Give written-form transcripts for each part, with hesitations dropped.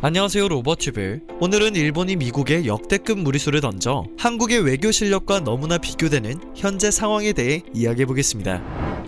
안녕하세요, 로버튜브. 오늘은 일본이 미국에 역대급 무리수를 던져 한국의 외교 실력과 너무나 비교되는 현재 상황에 대해 이야기해보겠습니다.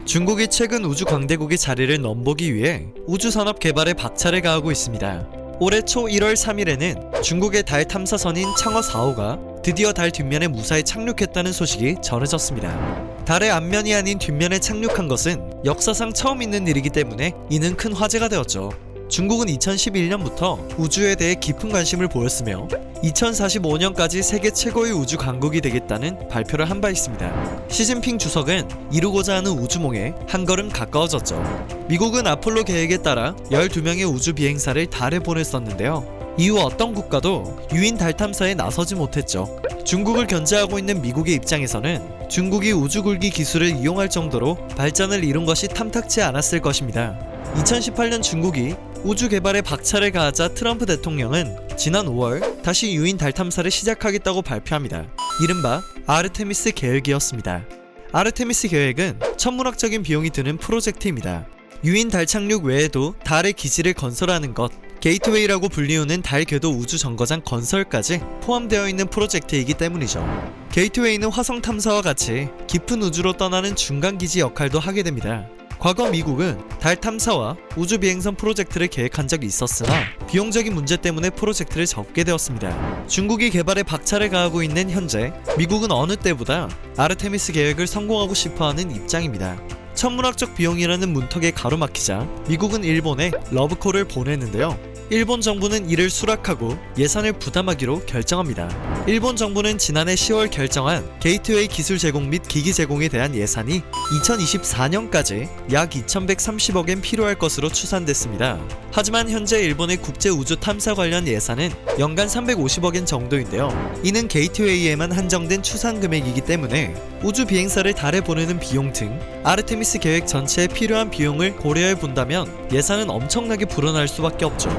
중국이 최근 우주 강대국의 자리를 넘보기 위해 우주산업 개발에 박차를 가하고 있습니다. 올해 초 1월 3일에는 중국의 달 탐사선인 창어 4호가 드디어 달 뒷면에 무사히 착륙했다는 소식이 전해졌습니다. 달의 앞면이 아닌 뒷면에 착륙한 것은 역사상 처음 있는 일이기 때문에 이는 큰 화제가 되었죠. 중국은 2011년부터 우주에 대해 깊은 관심을 보였으며 2045년까지 세계 최고의 우주 강국이 되겠다는 발표를 한 바 있습니다. 시진핑 주석은 이루고자 하는 우주몽에 한 걸음 가까워졌죠. 미국은 아폴로 계획에 따라 12명의 우주 비행사를 달에 보냈었는데요. 이후 어떤 국가도 유인 달 탐사에 나서지 못했죠. 중국을 견제하고 있는 미국의 입장에서는 중국이 우주 굴기 기술을 이용할 정도로 발전을 이룬 것이 탐탁치 않았을 것입니다. 2018년 중국이 우주 개발에 박차를 가하자 트럼프 대통령은 지난 5월 다시 유인 달 탐사를 시작하겠다고 발표합니다. 이른바 아르테미스 계획이었습니다. 아르테미스 계획은 천문학적인 비용이 드는 프로젝트입니다. 유인 달 착륙 외에도 달에 기지를 건설하는 것, 게이트웨이라고 불리우는 달 궤도 우주 정거장 건설까지 포함되어 있는 프로젝트이기 때문이죠. 게이트웨이는 화성 탐사와 같이 깊은 우주로 떠나는 중간기지 역할도 하게 됩니다. 과거 미국은 달 탐사와 우주 비행선 프로젝트를 계획한 적이 있었으나 비용적인 문제 때문에 프로젝트를 접게 되었습니다. 중국이 개발에 박차를 가하고 있는 현재 미국은 어느 때보다 아르테미스 계획을 성공하고 싶어하는 입장입니다. 천문학적 비용이라는 문턱에 가로막히자 미국은 일본에 러브콜을 보냈는데요. 일본 정부는 이를 수락하고 예산을 부담하기로 결정합니다. 일본 정부는 지난해 10월 결정한 게이트웨이 기술 제공 및 기기 제공에 대한 예산이 2024년까지 약 2130억엔 필요할 것으로 추산됐습니다. 하지만 현재 일본의 국제 우주 탐사 관련 예산은 연간 350억엔 정도인데요. 이는 게이트웨이에만 한정된 추산 금액이기 때문에 우주 비행사를 달에 보내는 비용 등 아르테미스 계획 전체에 필요한 비용을 고려해 본다면 예산은 엄청나게 불어날 수밖에 없죠.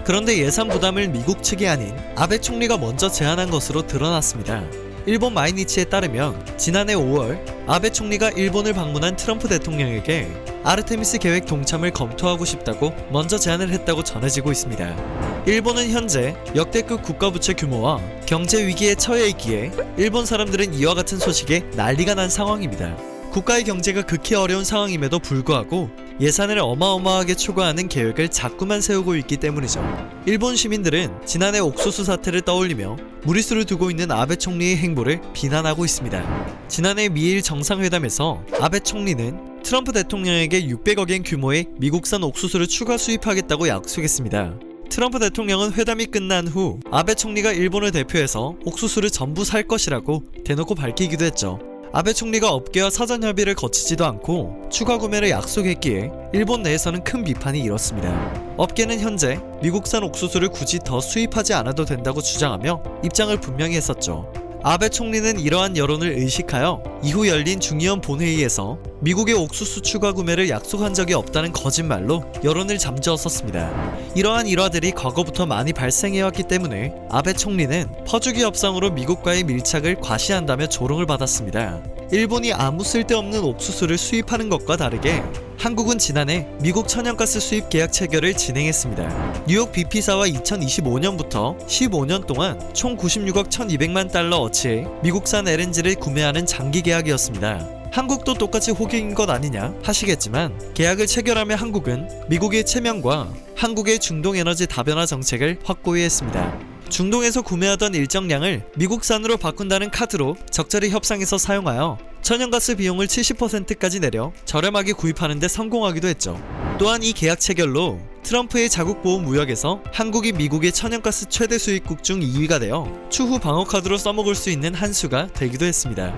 그런데 예산 부담을 미국 측이 아닌 아베 총리가 먼저 제안한 것으로 드러났습니다. 일본 마이니치에 따르면 지난해 5월 아베 총리가 일본을 방문한 트럼프 대통령에게 아르테미스 계획 동참을 검토하고 싶다고 먼저 제안을 했다고 전해지고 있습니다. 일본은 현재 역대급 국가부채 규모와 경제 위기에 처해 있기에 일본 사람들은 이와 같은 소식에 난리가 난 상황입니다. 국가의 경제가 극히 어려운 상황임에도 불구하고 예산을 어마어마하게 초과하는 계획을 자꾸만 세우고 있기 때문이죠. 일본 시민들은 지난해 옥수수 사태를 떠올리며 무리수를 두고 있는 아베 총리의 행보를 비난하고 있습니다. 지난해 미일 정상회담에서 아베 총리는 트럼프 대통령에게 600억엔 규모의 미국산 옥수수를 추가 수입하겠다고 약속했습니다. 트럼프 대통령은 회담이 끝난 후 아베 총리가 일본을 대표해서 옥수수를 전부 살 것이라고 대놓고 밝히기도 했죠. 아베 총리가 업계와 사전 협의를 거치지도 않고 추가 구매를 약속했기에 일본 내에서는 큰 비판이 일었습니다. 업계는 현재 미국산 옥수수를 굳이 더 수입하지 않아도 된다고 주장하며 입장을 분명히 했었죠. 아베 총리는 이러한 여론을 의식하여 이후 열린 중의원 본회의에서 미국의 옥수수 추가 구매를 약속한 적이 없다는 거짓말로 여론을 잠재웠었습니다. 이러한 일화들이 과거부터 많이 발생해왔기 때문에 아베 총리는 퍼주기 협상으로 미국과의 밀착을 과시한다며 조롱을 받았습니다. 일본이 아무 쓸데없는 옥수수를 수입하는 것과 다르게 한국은 지난해 미국 천연가스 수입 계약 체결을 진행했습니다. 뉴욕 BP사와 2025년부터 15년 동안 총 96억 1200만 달러 어치의 미국산 LNG를 구매하는 장기 계약이었습니다. 한국도 똑같이 호기인 것 아니냐 하시겠지만 계약을 체결하며 한국은 미국의 체면과 한국의 중동 에너지 다변화 정책을 확고히 했습니다. 중동에서 구매하던 일정량을 미국산으로 바꾼다는 카드로 적절히 협상해서 사용하여 천연가스 비용을 70%까지 내려 저렴하게 구입하는 데 성공하기도 했죠. 또한 이 계약 체결로 트럼프의 자국보호 무역에서 한국이 미국의 천연가스 최대 수입국 중 2위가 되어 추후 방어카드로 써먹을 수 있는 한 수가 되기도 했습니다.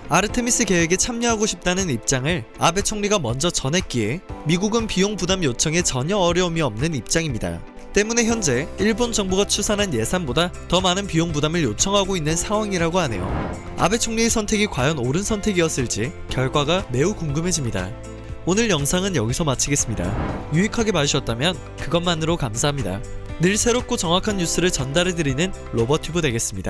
아르테미스 계획에 참여하고 싶다는 입장을 아베 총리가 먼저 전했기에 미국은 비용 부담 요청에 전혀 어려움이 없는 입장입니다. 때문에 현재 일본 정부가 추산한 예산보다 더 많은 비용 부담을 요청하고 있는 상황이라고 하네요. 아베 총리의 선택이 과연 옳은 선택이었을지 결과가 매우 궁금해집니다. 오늘 영상은 여기서 마치겠습니다. 유익하게 봐주셨다면 그것만으로 감사합니다. 늘 새롭고 정확한 뉴스를 전달해드리는 로버튜브 되겠습니다.